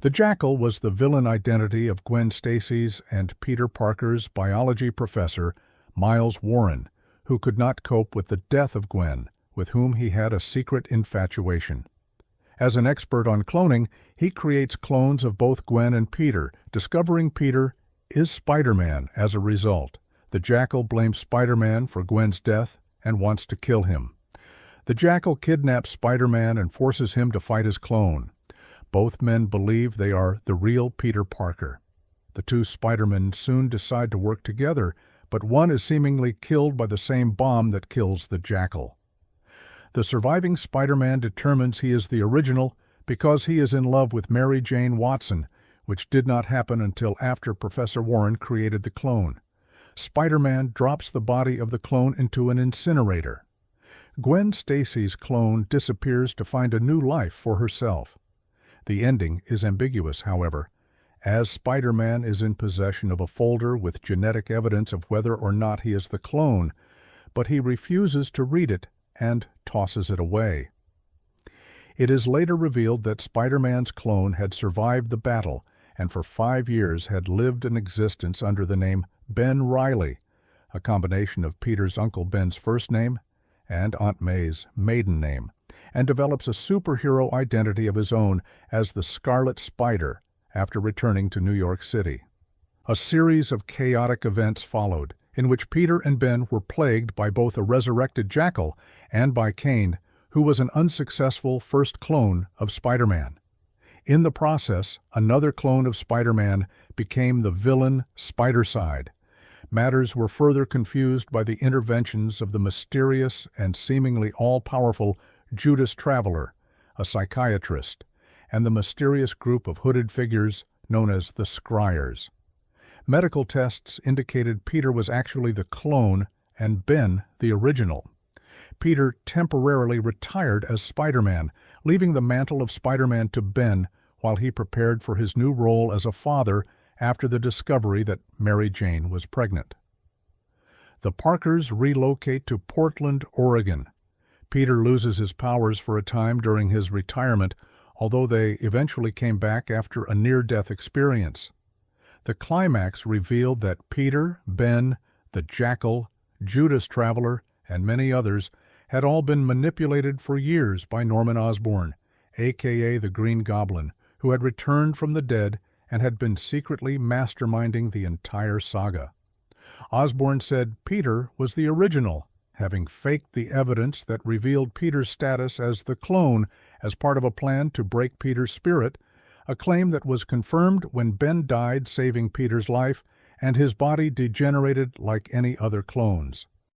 The Jackal was the villain identity of Gwen Stacy's and Peter Parker's biology professor, Miles Warren, who could not cope with the death of Gwen, with whom he had a secret infatuation. As an expert on cloning, he creates clones of both Gwen and Peter, discovering Peter is Spider-Man as a result. The Jackal blames Spider-Man for Gwen's death and wants to kill him. The Jackal kidnaps Spider-Man and forces him to fight his clone. Both men believe they are the real Peter Parker. The two Spider-Men soon decide to work together, but one is seemingly killed by the same bomb that kills the Jackal. The surviving Spider-Man determines he is the original because he is in love with Mary Jane Watson, which did not happen until after Professor Warren created the clone. Spider-Man drops the body of the clone into an incinerator. Gwen Stacy's clone disappears to find a new life for herself. The ending is ambiguous, however, as Spider-Man is in possession of a folder with genetic evidence of whether or not he is the clone, but he refuses to read it and tosses it away. It is later revealed that Spider-Man's clone had survived the battle and for 5 years had lived an existence under the name Ben Reilly, a combination of Peter's Uncle Ben's first name and Aunt May's maiden name, and develops a superhero identity of his own as the Scarlet Spider after returning to New York City. A series of chaotic events followed, in which Peter and Ben were plagued by both a resurrected Jackal and by Kane, who was an unsuccessful first clone of Spider-Man. In the process, another clone of Spider-Man became the villain Spider-Side. Matters were further confused by the interventions of the mysterious and seemingly all-powerful Judas Traveler, a psychiatrist, and the mysterious group of hooded figures known as the Scryers. Medical tests indicated Peter was actually the clone and Ben the original. Peter temporarily retired as Spider-Man, leaving the mantle of Spider-Man to Ben while he prepared for his new role as a father after the discovery that Mary Jane was pregnant. The Parkers relocate to Portland, Oregon. Peter loses his powers for a time during his retirement, although they eventually came back after a near-death experience. The climax revealed that Peter, Ben, the Jackal, Judas Traveler, and many others had all been manipulated for years by Norman Osborn, a.k.a. the Green Goblin, who had returned from the dead and had been secretly masterminding the entire saga. Osborn said Peter was the original, having faked the evidence that revealed Peter's status as the clone as part of a plan to break Peter's spirit, a claim that was confirmed when Ben died saving Peter's life and his body degenerated like any other clones.